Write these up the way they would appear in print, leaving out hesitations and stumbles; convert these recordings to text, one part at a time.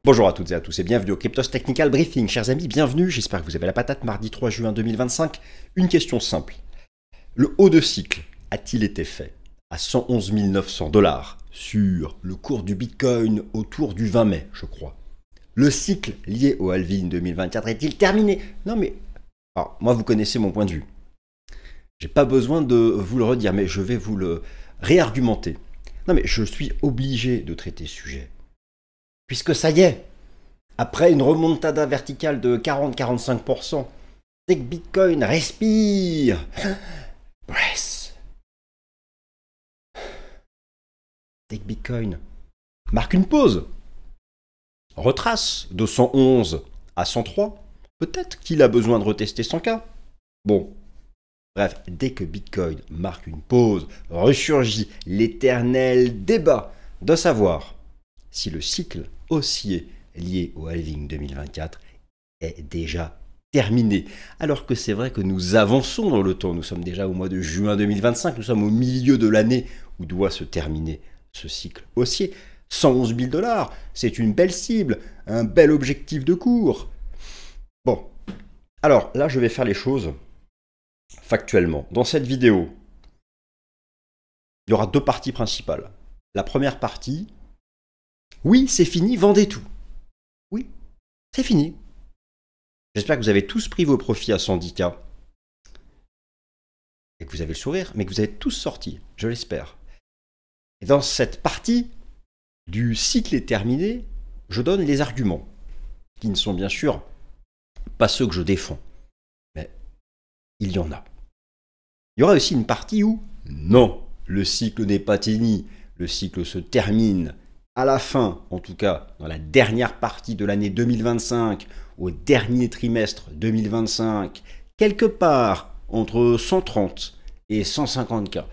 Bonjour à toutes et à tous et bienvenue au Cryptos Technical Briefing. Chers amis, bienvenue, j'espère que vous avez la patate. Mardi 3 juin 2025, une question simple. Le haut de cycle a-t-il été fait à 111 900 $ sur le cours du Bitcoin autour du 20 mai, je crois? Le cycle lié au halving 2024 est-il terminé? Non mais, alors, moi vous connaissez mon point de vue. J'ai pas besoin de vous le redire, mais je vais vous le réargumenter. Non mais je suis obligé de traiter ce sujet. Puisque ça y est, après une remontada verticale de 40-45%, dès que Bitcoin respire, breath, dès que Bitcoin marque une pause, retrace de 111 à 103, peut-être qu'il a besoin de retester 100K. Bon, bref, dès que Bitcoin marque une pause, ressurgit l'éternel débat de savoir si le cycle haussier lié au halving 2024 est déjà terminé. Alors que c'est vrai que nous avançons dans le temps, nous sommes déjà au mois de juin 2025, nous sommes au milieu de l'année où doit se terminer ce cycle haussier. 111 000 $, c'est une belle cible, un bel objectif de cours. Bon, alors là je vais faire les choses factuellement. Dans cette vidéo, il y aura deux parties principales. La première partie, oui, c'est fini, vendez tout. Oui, c'est fini. J'espère que vous avez tous pris vos profits à 110K. Et que vous avez le sourire, mais que vous avez tous sorti, je l'espère. Et dans cette partie du cycle est terminé, je donne les arguments, qui ne sont bien sûr pas ceux que je défends. Mais il y en a. Il y aura aussi une partie où, non, le cycle n'est pas fini, le cycle se termine à la fin, en tout cas dans la dernière partie de l'année 2025, au dernier trimestre 2025, quelque part entre 130 et 150K.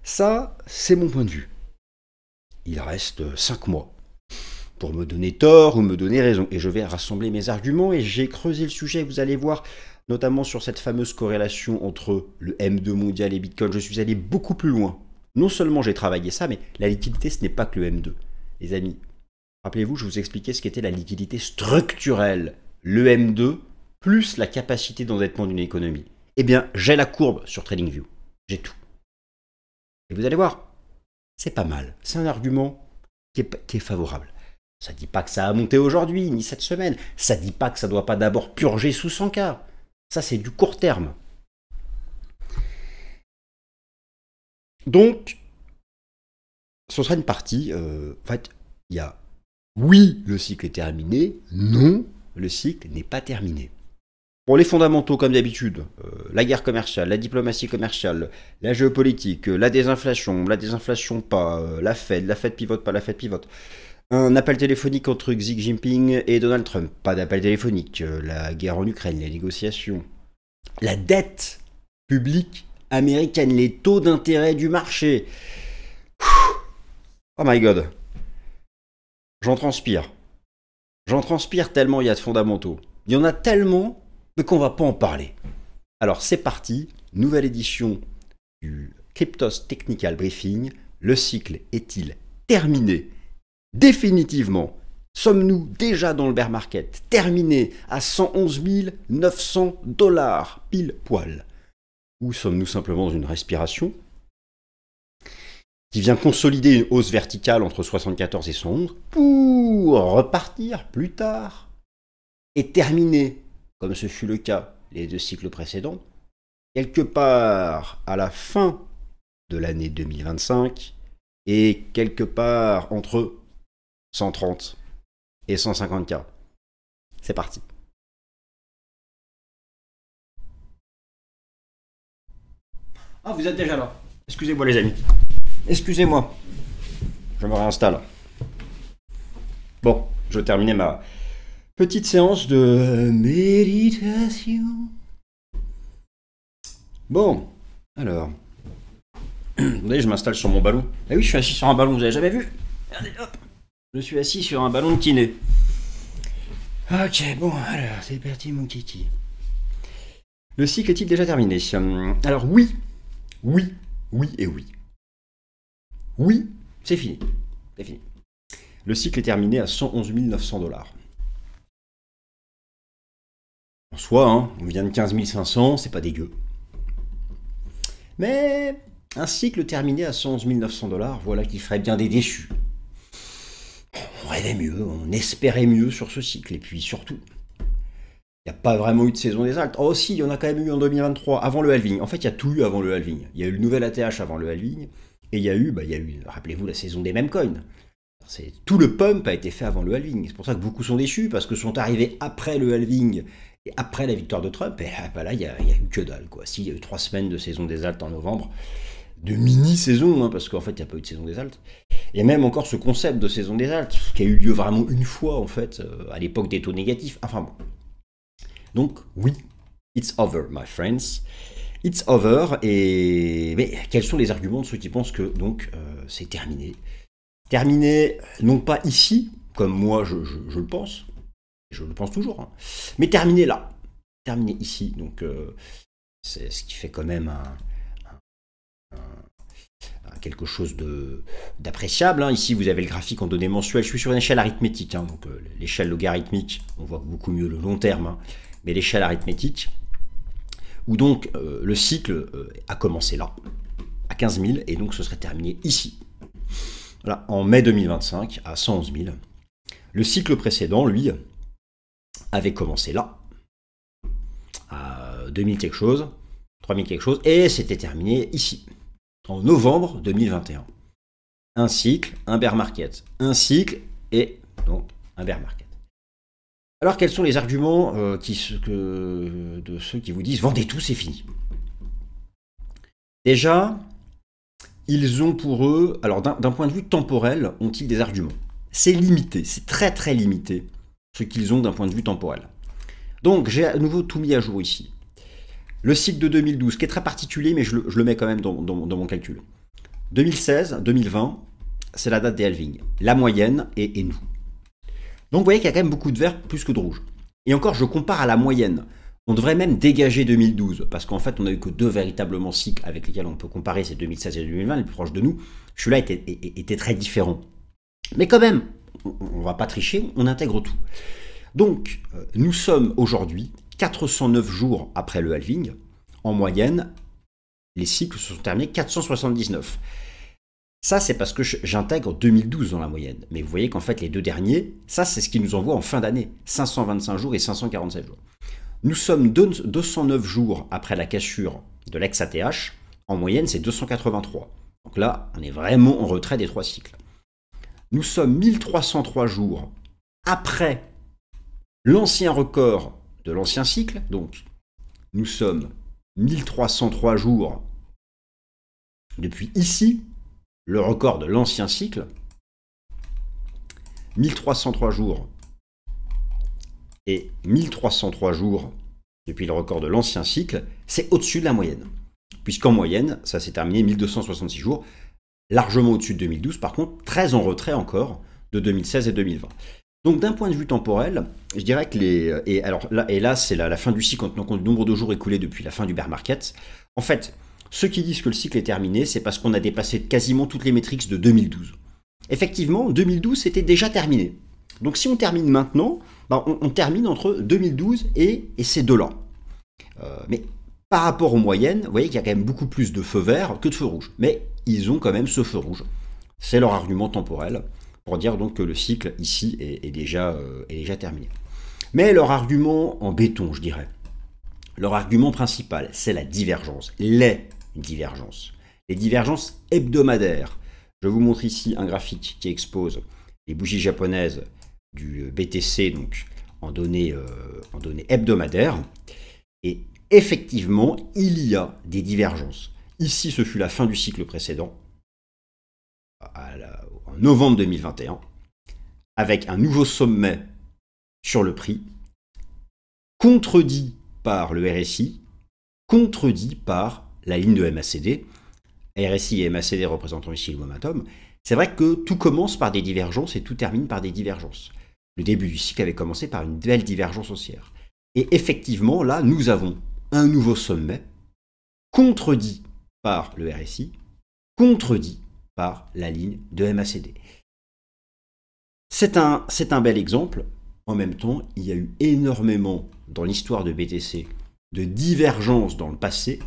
Ça, c'est mon point de vue. Il reste 5 mois pour me donner tort ou me donner raison. Et je vais rassembler mes arguments et j'ai creusé le sujet, vous allez voir, notamment sur cette fameuse corrélation entre le M2 mondial et Bitcoin. Je suis allé beaucoup plus loin. Non seulement j'ai travaillé ça, mais la liquidité, ce n'est pas que le M2. Les amis, rappelez-vous, je vous expliquais ce qu'était la liquidité structurelle, le M2, plus la capacité d'endettement d'une économie. Eh bien, j'ai la courbe sur TradingView. J'ai tout. Et vous allez voir, c'est pas mal. C'est un argument qui est favorable. Ça ne dit pas que ça a monté aujourd'hui, ni cette semaine. Ça ne dit pas que ça ne doit pas d'abord purger sous 100K. Ça, c'est du court terme. Donc, ce sera une partie, en fait, il y a oui, le cycle est terminé, non, le cycle n'est pas terminé. Pour les fondamentaux, comme d'habitude, la guerre commerciale, la diplomatie commerciale, la géopolitique, la désinflation pas, la Fed pivote, pas la Fed pivote. Un appel téléphonique entre Xi Jinping et Donald Trump, pas d'appel téléphonique, la guerre en Ukraine, les négociations, la dette publique américaine, les taux d'intérêt du marché. Oh my god. J'en transpire. J'en transpire tellement il y a de fondamentaux. Il y en a tellement qu'on va pas en parler. Alors c'est parti, nouvelle édition du Cryptos Technical Briefing. Le cycle est-il terminé? Définitivement. Sommes-nous déjà dans le bear market? Terminé à 111 900 $, pile poil. Ou sommes-nous simplement dans une respiration qui vient consolider une hausse verticale entre 74 et 111 pour repartir plus tard et terminer, comme ce fut le cas les deux cycles précédents, quelque part à la fin de l'année 2025 et quelque part entre 130 et 150K. C'est parti. Ah, vous êtes déjà là. Excusez-moi les amis. Excusez-moi, je me réinstalle. Bon, je vais terminer ma petite séance de méditation. Bon, alors. Vous voyez, je m'installe sur mon ballon. Ah oui, je suis assis sur un ballon, vous avez jamais vu? Regardez, hop. Je suis assis sur un ballon de kiné. Ok, bon, alors, c'est parti mon kiki. Le cycle est-il déjà terminé? Alors oui, oui, oui et oui. Oui, c'est fini. C'est fini. Le cycle est terminé à 111 900 $. En soi, hein, on vient de 15 500, c'est pas dégueu. Mais un cycle terminé à 111 900 $, voilà qui ferait bien des déçus. On rêvait mieux, on espérait mieux sur ce cycle. Et puis surtout, il n'y a pas vraiment eu de saison des altes. Oh si, il y en a quand même eu en 2023, avant le halving. En fait, il y a tout eu avant le halving. Il y a eu le nouvel ATH avant le halving. Et il y a eu, rappelez-vous, la saison des meme coins. Tout le pump a été fait avant le halving. C'est pour ça que beaucoup sont déçus, parce que sont arrivés après le halving et après la victoire de Trump. Et là, il n'y a eu que dalle, quoi. Si, il y a eu 3 semaines de saison des altes en novembre, de mini-saison, hein, parce qu'en fait, il n'y a pas eu de saison des altes. Et même encore ce concept de saison des altes, qui a eu lieu vraiment une fois, en fait, à l'époque des taux négatifs. Enfin bon. Donc, oui, it's over, my friends. It's over. Mais quels sont les arguments de ceux qui pensent que, donc, c'est terminé? Terminé, non pas ici, comme moi je le pense toujours, hein, mais terminé là. Terminé ici. Donc, c'est ce qui fait quand même quelque chose d'appréciable. Hein. Ici, vous avez le graphique en données mensuelles. Je suis sur une échelle arithmétique, hein, donc l'échelle logarithmique, on voit beaucoup mieux le long terme, hein, mais l'échelle arithmétique, où donc le cycle a commencé là, à 15 000, et donc ce serait terminé ici. Voilà, en mai 2025, à 111 000. Le cycle précédent, lui, avait commencé là, à 2000 quelque chose, 3000 quelque chose, et c'était terminé ici, en novembre 2021. Un cycle, un bear market. Un cycle, et donc un bear market. Alors, quels sont les arguments de ceux qui vous disent « Vendez tout, c'est fini ». Déjà, ils ont pour eux, alors d'un point de vue temporel, ont-ils des arguments? C'est limité, c'est très très limité, ce qu'ils ont d'un point de vue temporel. Donc j'ai à nouveau tout mis à jour ici. Le cycle de 2012, qui est très particulier, mais je le mets quand même dans mon calcul. 2016, 2020, c'est la date des halvings. La moyenne est nous. Donc vous voyez qu'il y a quand même beaucoup de vert plus que de rouge. Et encore, je compare à la moyenne. On devrait même dégager 2012, parce qu'en fait, on n'a eu que 2 véritablement cycles avec lesquels on peut comparer, c'est 2016 et 2020, les plus proches de nous. Celui-là était très différent. Mais quand même, on ne va pas tricher, on intègre tout. Donc, nous sommes aujourd'hui 409 jours après le halving. En moyenne, les cycles se sont terminés 479. Ça, c'est parce que j'intègre 2012 dans la moyenne. Mais vous voyez qu'en fait, les 2 derniers, ça, c'est ce qui nous envoie en fin d'année. 525 jours et 547 jours. Nous sommes 209 jours après la cassure de l'ex-ATH. En moyenne, c'est 283. Donc là, on est vraiment en retrait des 3 cycles. Nous sommes 1303 jours après l'ancien record de l'ancien cycle. Donc, nous sommes 1303 jours depuis ici, le record de l'ancien cycle. 1303 jours et 1303 jours depuis le record de l'ancien cycle, c'est au-dessus de la moyenne. Puisqu'en moyenne, ça s'est terminé 1266 jours, largement au-dessus de 2012, par contre, très en retrait encore de 2016 et 2020. Donc d'un point de vue temporel, je dirais que là c'est la fin du cycle, donc le nombre de jours écoulés depuis la fin du bear market. En fait, ceux qui disent que le cycle est terminé, c'est parce qu'on a dépassé quasiment toutes les métriques de 2012. Effectivement, 2012 c'était déjà terminé. Donc si on termine maintenant, on termine entre 2012 et ces deux-là. Mais par rapport aux moyennes, vous voyez qu'il y a quand même beaucoup plus de feux verts que de feux rouges. Mais ils ont quand même ce feu rouge. C'est leur argument temporel pour dire donc que le cycle ici est déjà terminé. Mais leur argument en béton, je dirais, leur argument principal, c'est la divergence, les divergences hebdomadaires. Je vous montre ici un graphique qui expose les bougies japonaises du BTC donc en données hebdomadaires. Et effectivement, il y a des divergences. Ici, ce fut la fin du cycle précédent, en novembre 2021, avec un nouveau sommet sur le prix, contredit par le RSI, contredit par la ligne de MACD. RSI et MACD représentant ici le momentum. C'est vrai que tout commence par des divergences et tout termine par des divergences. Le début du cycle avait commencé par une belle divergence haussière. Et effectivement, là, nous avons un nouveau sommet, contredit par le RSI, contredit par la ligne de MACD. C'est un bel exemple. En même temps, il y a eu énormément dans l'histoire de BTC de divergences dans le passé.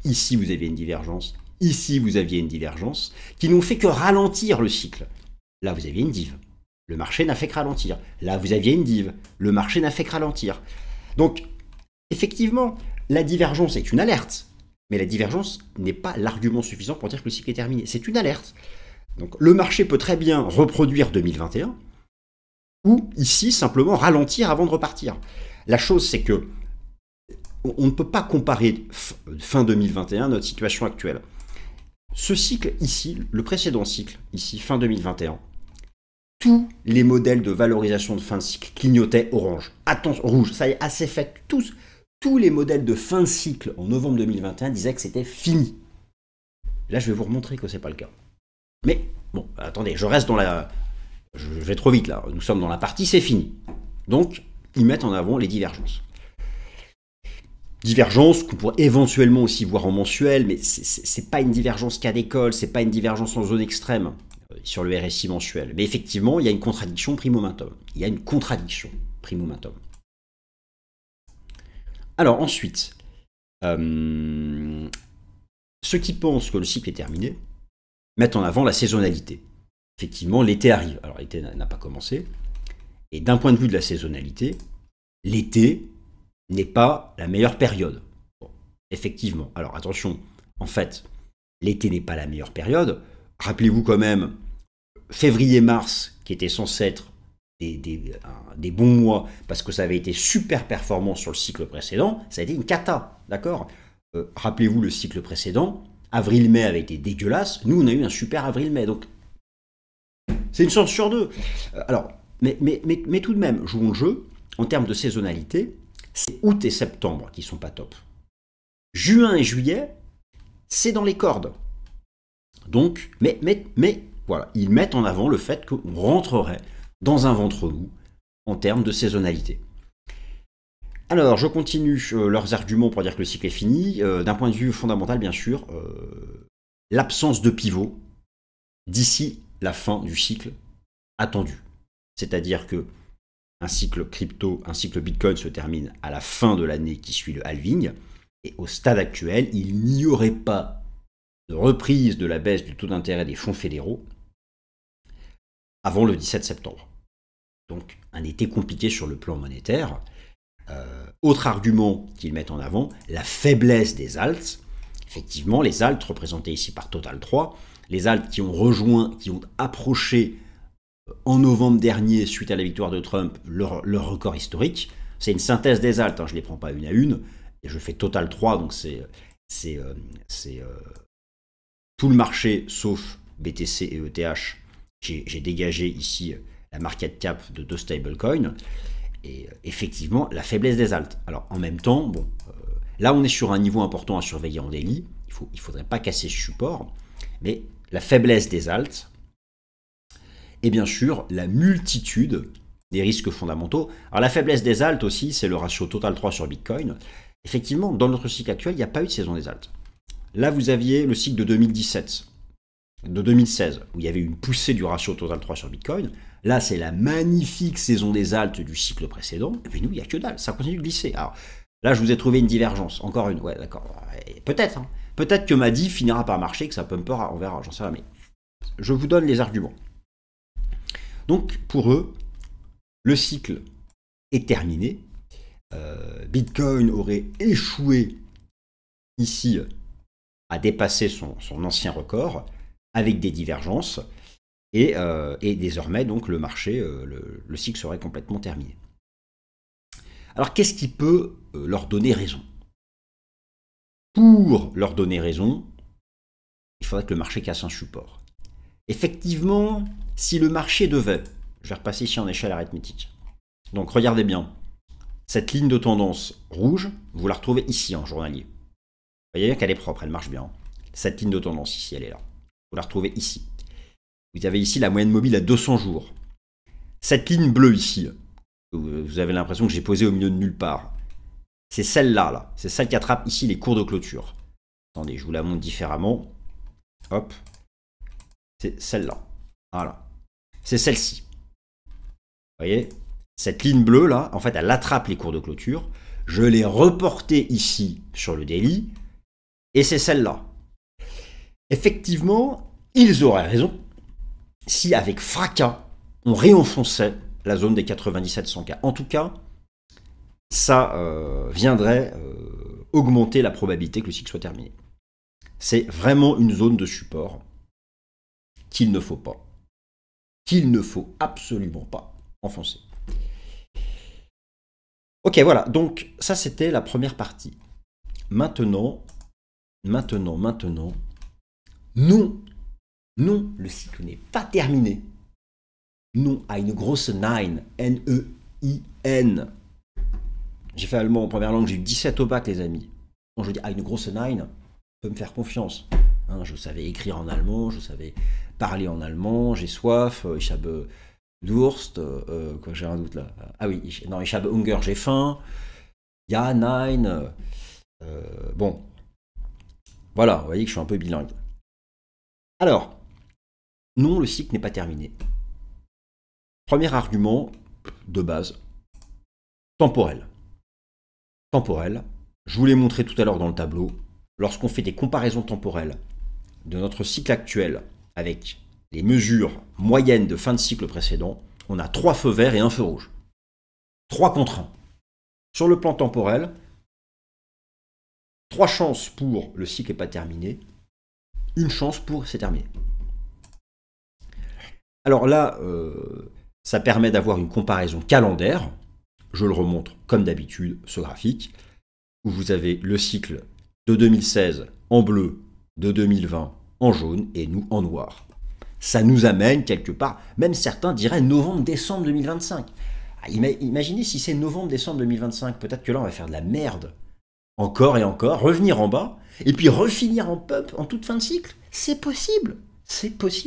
Ici, vous aviez une divergence. Ici, vous aviez une divergence qui n'ont fait que ralentir le cycle. Là, vous aviez une div. Le marché n'a fait que ralentir. Là, vous aviez une div. Le marché n'a fait que ralentir. Donc, effectivement, la divergence est une alerte. Mais la divergence n'est pas l'argument suffisant pour dire que le cycle est terminé. C'est une alerte. Donc, le marché peut très bien reproduire 2021 ou, ici, simplement ralentir avant de repartir. La chose, c'est que on ne peut pas comparer fin 2021 à notre situation actuelle. Ce cycle ici, le précédent cycle, ici, fin 2021, tous les modèles de valorisation de fin de cycle clignotaient orange. Attention, rouge, ça y est, assez fait. Tous les modèles de fin de cycle en novembre 2021 disaient que c'était fini. Là, je vais vous remontrer que ce n'est pas le cas. Mais, bon, attendez, je reste dans la... Je vais trop vite, là. Nous sommes dans la partie, c'est fini. Donc, ils mettent en avant les divergences. Divergence qu'on pourrait éventuellement aussi voir en mensuel, mais c'est pas une divergence cas d'école, c'est pas une divergence en zone extrême sur le RSI mensuel. Mais effectivement, il y a une contradiction prime-momentum. Il y a une contradiction prime-momentum. Alors ensuite, ceux qui pensent que le cycle est terminé mettent en avant la saisonnalité. Effectivement, l'été arrive. Alors l'été n'a pas commencé. Et d'un point de vue de la saisonnalité, l'été n'est pas la meilleure période. Bon, effectivement. Alors attention, en fait, l'été n'est pas la meilleure période. Rappelez-vous quand même, février-mars, qui était censé être des bons mois, parce que ça avait été super performant sur le cycle précédent, ça a été une cata, d'accord. Rappelez-vous le cycle précédent, avril-mai avait été dégueulasse, nous on a eu un super avril-mai, donc c'est une chance sur deux. Alors, mais tout de même, jouons le jeu, en termes de saisonnalité, c'est août et septembre qui sont pas top. Juin et juillet, c'est dans les cordes. Donc, mais voilà, ils mettent en avant le fait qu'on rentrerait dans un ventre mou en termes de saisonnalité. Alors, je continue leurs arguments pour dire que le cycle est fini. D'un point de vue fondamental, bien sûr, l'absence de pivot d'ici la fin du cycle attendu. C'est-à-dire que un cycle crypto, un cycle Bitcoin se termine à la fin de l'année qui suit le halving. Et au stade actuel, il n'y aurait pas de reprise de la baisse du taux d'intérêt des fonds fédéraux avant le 17 septembre. Donc un été compliqué sur le plan monétaire. Autre argument qu'ils mettent en avant, la faiblesse des alts. Effectivement, les alts représentés ici par Total 3, les alts qui ont approché en novembre dernier, suite à la victoire de Trump, leur record historique. C'est une synthèse des alts, je ne les prends pas une à une, et je fais Total 3, donc c'est tout le marché sauf BTC et ETH. J'ai dégagé ici la market cap de deux stablecoins, et effectivement, la faiblesse des alts. Alors en même temps, bon, là on est sur un niveau important à surveiller en daily, il ne faudrait pas casser ce support, mais la faiblesse des alts, et bien sûr la multitude des risques fondamentaux. Alors la faiblesse des alts aussi, c'est le ratio Total 3 sur Bitcoin. Effectivement, dans notre cycle actuel, il n'y a pas eu de saison des alts. Là, vous aviez le cycle de 2017, de 2016, où il y avait une poussée du ratio Total 3 sur Bitcoin. Là, c'est la magnifique saison des alts du cycle précédent. Et puis nous, il n'y a que dalle, ça continue de glisser. Alors là, je vous ai trouvé une divergence, encore une. Ouais, d'accord. Peut-être. Hein. Peut-être que ma div finira par marcher, que ça pumper, on verra, j'en sais rien. Mais je vous donne les arguments. Donc, pour eux, le cycle est terminé. Bitcoin aurait échoué ici à dépasser son ancien record avec des divergences. Et désormais, donc, le marché, le cycle serait complètement terminé. Alors, qu'est-ce qui peut leur donner raison? Pour leur donner raison, il faudrait que le marché casse un support. Effectivement, si le marché devait, je vais repasser ici en échelle arithmétique. Donc, regardez bien, cette ligne de tendance rouge, vous la retrouvez ici en journalier. Vous voyez bien qu'elle est propre, elle marche bien. Cette ligne de tendance ici, elle est là. Vous la retrouvez ici. Vous avez ici la moyenne mobile à 200 jours. Cette ligne bleue ici, vous avez l'impression que j'ai posé au milieu de nulle part. C'est celle-là, là. C'est celle qui attrape ici les cours de clôture. Attendez, je vous la montre différemment. Hop. C'est celle-là. Voilà. C'est celle-ci. voyez, cette ligne bleue là, en fait, elle attrape les cours de clôture. Je l'ai reportée ici sur le daily, et c'est celle-là. Effectivement, ils auraient raison si avec fracas, on réenfonçait la zone des 97-100K. En tout cas, ça viendrait augmenter la probabilité que le cycle soit terminé. C'est vraiment une zone de support qu'il ne faut pas, qu'il ne faut absolument pas enfoncer. Ok, voilà, donc ça c'était la première partie. Maintenant, non, le cycle n'est pas terminé. Non à une grosse 9, N-E-I-N. J'ai fait allemand en première langue, j'ai eu 17 au bac, les amis. Quand je dis à une grosse 9, on peut me faire confiance. Hein, je savais écrire en allemand, je savais parler en allemand, j'ai soif, ich habe Durst, quoi, j'ai un doute là. Ah oui, non, ich habe Hunger, j'ai faim. Ja, nein. Bon. Voilà, vous voyez que je suis un peu bilingue. Alors, non, le cycle n'est pas terminé. Premier argument de base, temporel. Temporel, je vous l'ai montré tout à l'heure dans le tableau, lorsqu'on fait des comparaisons temporelles de notre cycle actuel avec les mesures moyennes de fin de cycle précédent, on a 3 feux verts et 1 feu rouge. 3 contre 1. Sur le plan temporel, 3 chances pour le cycle n'est pas terminé, 1 chance pour c'est terminé. Alors là, ça permet d'avoir une comparaison calendaire. Je le remontre comme d'habitude, ce graphique, où vous avez le cycle de 2016 en bleu, de 2020 en jaune et nous en noir. Ça nous amène quelque part, même certains diraient novembre-décembre 2025. Imaginez si c'est novembre-décembre 2025, peut-être que là on va faire de la merde. Encore et encore, revenir en bas, et puis refinir en pump en toute fin de cycle. C'est possible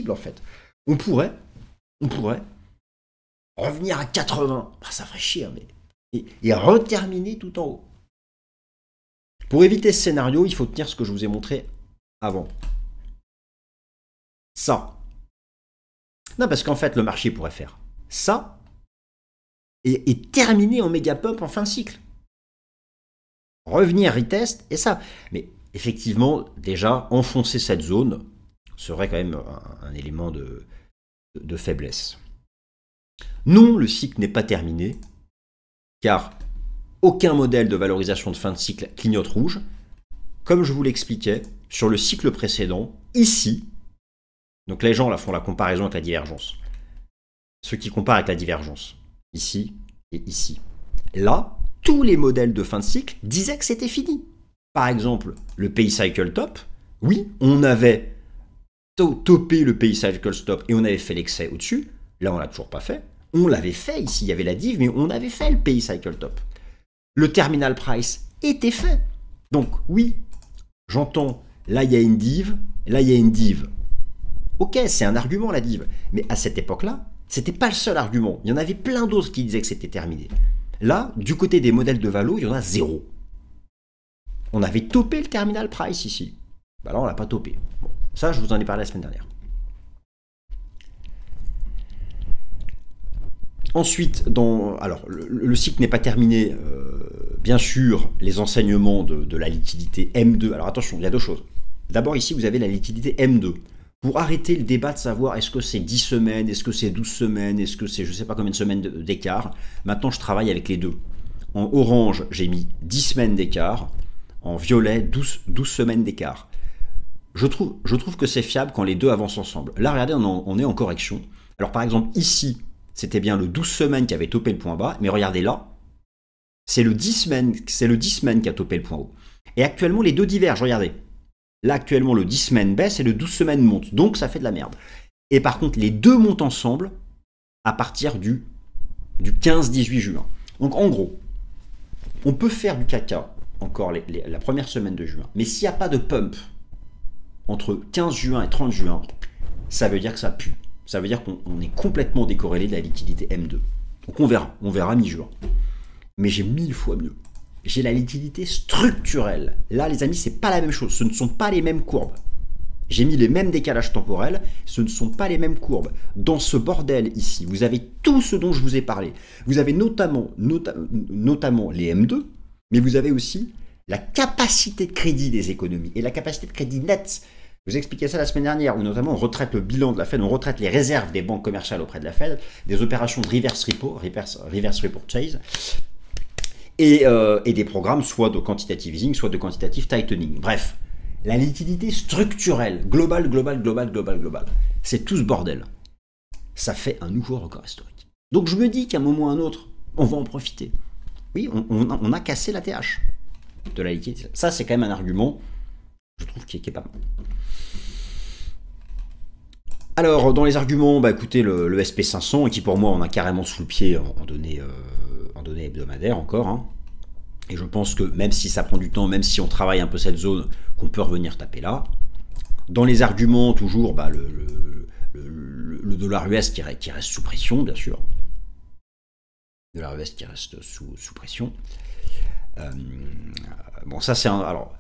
en fait. On pourrait revenir à 80, ça ferait chier, mais et reterminer tout en haut. Pour éviter ce scénario, il faut tenir ce que je vous ai montré avant. Ça. Non, parce qu'en fait, le marché pourrait faire ça et terminer en méga pump en fin de cycle. Revenir, retest et ça. Mais effectivement, déjà, enfoncer cette zone serait quand même un élément de faiblesse. Non, le cycle n'est pas terminé, car aucun modèle de valorisation de fin de cycle clignote rouge. Comme je vous l'expliquais, sur le cycle précédent, ici, donc les gens là font la comparaison avec la divergence. Ceux qui comparent avec la divergence, ici et ici. Là, tous les modèles de fin de cycle disaient que c'était fini. Par exemple, le PI Cycle Top, oui, on avait topé le PI Cycle Stop et on avait fait l'excès au-dessus. Là, on ne l'a toujours pas fait. On l'avait fait ici, il y avait la div, mais on avait fait le PI Cycle Top. Le terminal price était fait. Donc oui, j'entends, là il y a une div, là il y a une div. Ok, c'est un argument la div, mais à cette époque-là, c'était pas le seul argument. Il y en avait plein d'autres qui disaient que c'était terminé. Là, du côté des modèles de valo, il y en a 0. On avait topé le terminal price ici. Bah là, on l'a pas topé. Bon, ça, je vous en ai parlé la semaine dernière. Ensuite, alors, le cycle n'est pas terminé. Bien sûr, les enseignements de la liquidité M2. Alors attention, il y a 2 choses. D'abord, ici, vous avez la liquidité M2. Pour arrêter le débat de savoir est-ce que c'est 10 semaines, est-ce que c'est 12 semaines, est-ce que c'est je ne sais pas combien de semaines d'écart, maintenant je travaille avec les deux. En orange, j'ai mis 10 semaines d'écart, en violet, 12 semaines d'écart. Je trouve que c'est fiable quand les deux avancent ensemble. Là, regardez, on est en correction. Alors par exemple, ici, c'était bien le 12 semaines qui avait topé le point bas, mais regardez là, c'est le 10 semaines qui a topé le point haut. Et actuellement, les deux divergent, regardez. Là, actuellement, le 10 semaines baisse et le 12 semaines monte. Donc, ça fait de la merde. Et par contre, les deux montent ensemble à partir du 15-18 juin. Donc, en gros, on peut faire du caca encore la première semaine de juin. Mais s'il n'y a pas de pump entre 15 juin et 30 juin, ça veut dire que ça pue. Ça veut dire qu'on est complètement décorrélé de la liquidité M2. Donc, on verra mi-juin. Mais j'ai 1000 fois mieux. J'ai la liquidité structurelle. Là, les amis, c'est pas la même chose. Ce ne sont pas les mêmes courbes. J'ai mis les mêmes décalages temporels, ce ne sont pas les mêmes courbes. Dans ce bordel ici, vous avez tout ce dont je vous ai parlé. Vous avez notamment les M2, mais vous avez aussi la capacité de crédit des économies et la capacité de crédit nette. Je vous ai expliqué ça la semaine dernière, où notamment on retraite le bilan de la Fed, on retraite les réserves des banques commerciales auprès de la Fed, des opérations de reverse repurchase, et des programmes soit de quantitative easing, soit de quantitative tightening. Bref, la liquidité structurelle, globale, c'est tout ce bordel. Ça fait un nouveau record historique. Donc je me dis qu'à un moment ou à un autre, on va en profiter. Oui, on a cassé la TH de la liquidité. Ça, c'est quand même un argument, je trouve, qui est pas mal. Alors, dans les arguments, bah, écoutez, le SP500, qui pour moi, on a carrément sous le pied en données hebdomadaires encore. Hein. Et je pense que même si ça prend du temps, même si on travaille un peu cette zone, qu'on peut revenir taper là. Dans les arguments, toujours, bah, le dollar US qui reste sous pression, bien sûr. Le dollar US qui reste sous pression. Bon, ça c'est un... Alors,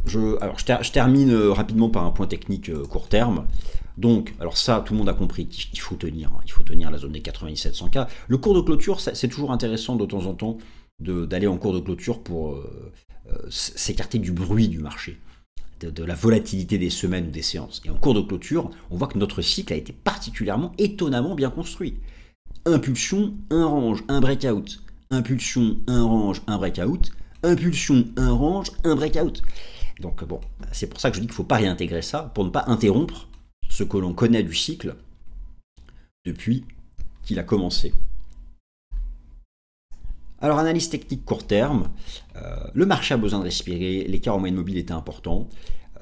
je termine rapidement par un point technique court terme. Donc, alors ça, tout le monde a compris qu'il faut tenir. Hein, il faut tenir la zone des 9700K. Le cours de clôture, c'est toujours intéressant de temps en temps d'aller en cours de clôture pour s'écarter du bruit du marché, de la volatilité des semaines ou des séances. Et en cours de clôture, on voit que notre cycle a été particulièrement, étonnamment bien construit. Impulsion, un range, un breakout. Impulsion, un range, un breakout. Impulsion, un range, un breakout. Donc bon, c'est pour ça que je dis qu'il ne faut pas réintégrer ça, pour ne pas interrompre ce que l'on connaît du cycle depuis qu'il a commencé. Alors, analyse technique court terme, le marché a besoin de respirer, l'écart en moyenne mobile était important.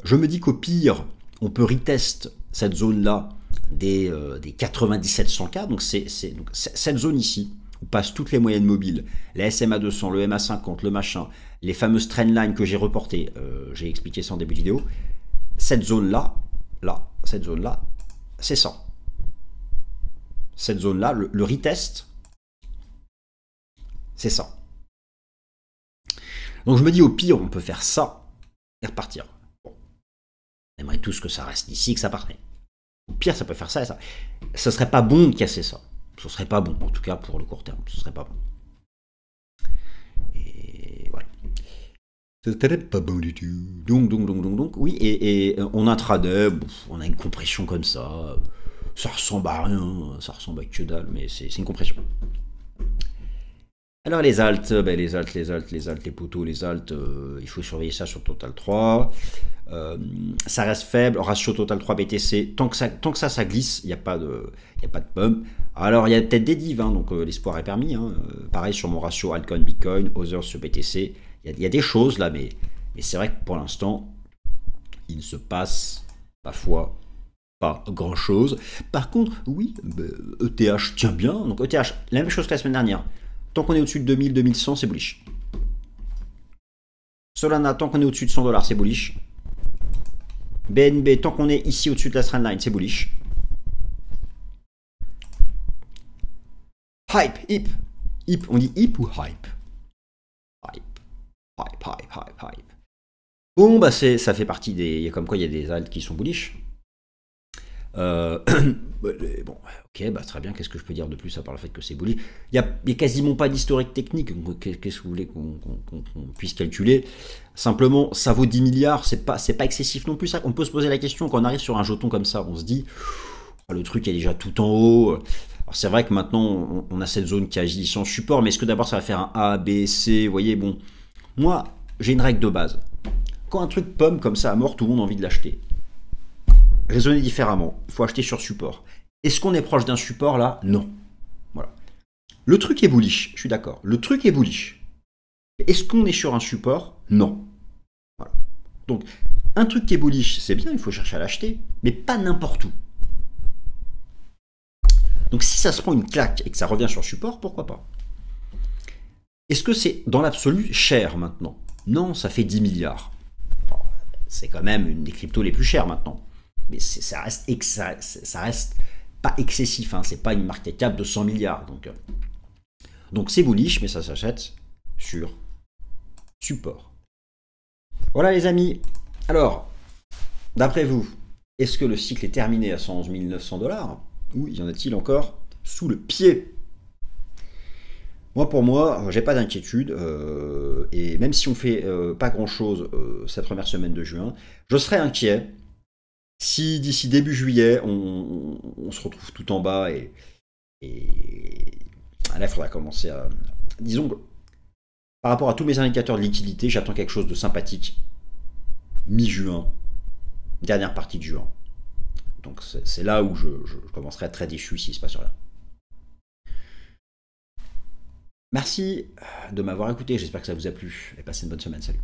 Je me dis qu'au pire, on peut retest cette zone-là des 9700K, donc c'est cette zone ici, où passent toutes les moyennes mobiles, la SMA 200, le MA 50, le machin, les fameuses trendlines que j'ai reportées, j'ai expliqué ça en début de vidéo, cette zone-là, cette zone-là, c'est ça. Cette zone-là, le retest, c'est ça. Donc je me dis au pire, on peut faire ça et repartir. Bon. On aimerait tous que ça reste ici, que ça parte. Au pire, ça peut faire ça et ça. Ce serait pas bon de casser ça. Ce serait pas bon, en tout cas pour le court terme. Ce serait pas bon. Et voilà. Ce serait pas bon du tout. Donc, oui, et on intraday, on a une compression comme ça. Ça ressemble à rien, ça ressemble à que dalle, mais c'est une compression. Alors les alts, les poteaux, les alts, il faut surveiller ça sur Total 3. Ça reste faible, ratio Total 3 BTC, tant que ça glisse, il n'y a pas de pump. Alors il y a peut-être des divs, hein, donc l'espoir est permis. Hein. Pareil sur mon ratio altcoin Bitcoin, Others sur BTC, il y a des choses là, mais c'est vrai que pour l'instant, il ne se passe parfois pas grand chose. Par contre, oui, ETH tient bien, donc ETH, la même chose que la semaine dernière. Tant qu'on est au-dessus de 2000, 2100, c'est bullish. Solana, tant qu'on est au-dessus de $100, c'est bullish. BNB, tant qu'on est ici au-dessus de la trendline, c'est bullish. Hype. On dit hype ou hype? Hype. Bon, bah ça fait partie des... Il y a comme quoi il y a des alts qui sont bullish. Bon, ok, bah très bien, qu'est-ce que je peux dire de plus à part le fait que c'est bullish? Il n'y a quasiment pas d'historique technique, qu'est-ce que vous voulez qu'on puisse calculer? Simplement, ça vaut 10 milliards, c'est pas excessif non plus. On peut se poser la question, quand on arrive sur un jeton comme ça, on se dit, le truc est déjà tout en haut. Alors c'est vrai que maintenant, on a cette zone qui agit sans support, mais est-ce que d'abord ça va faire un A, B, C? Vous voyez, bon, moi, j'ai une règle de base. Quand un truc pomme comme ça à mort, tout le monde a envie de l'acheter. Raisonner différemment, il faut acheter sur support. Est-ce qu'on est proche d'un support là? Non. Voilà. Le truc est bullish, je suis d'accord. Le truc est bullish. Est-ce qu'on est sur un support? Non. Voilà. Donc, un truc qui est bullish, c'est bien, il faut chercher à l'acheter, mais pas n'importe où. Donc, si ça se prend une claque et que ça revient sur support, pourquoi pas? Est-ce que c'est dans l'absolu cher maintenant? Non, ça fait 10 milliards. C'est quand même une des cryptos les plus chères maintenant. Mais ça reste pas excessif, hein. C'est pas une market cap de 100 milliards. Donc c'est bullish, mais ça s'achète sur support. Voilà les amis. Alors, d'après vous, Est-ce que le cycle est terminé à 111 900 $? Ou y en a-t-il encore sous le pied? Moi, pour moi, j'ai pas d'inquiétude. Et même si on fait pas grand-chose cette première semaine de juin, je serais inquiet si d'ici début juillet, on se retrouve tout en bas et là, il faudra commencer à... Disons que par rapport à tous mes indicateurs de liquidité, j'attends quelque chose de sympathique mi-juin, dernière partie de juin. Donc c'est là où je commencerai à être très déçu s'il ne se passe rien. Merci de m'avoir écouté, j'espère que ça vous a plu et passez une bonne semaine, salut.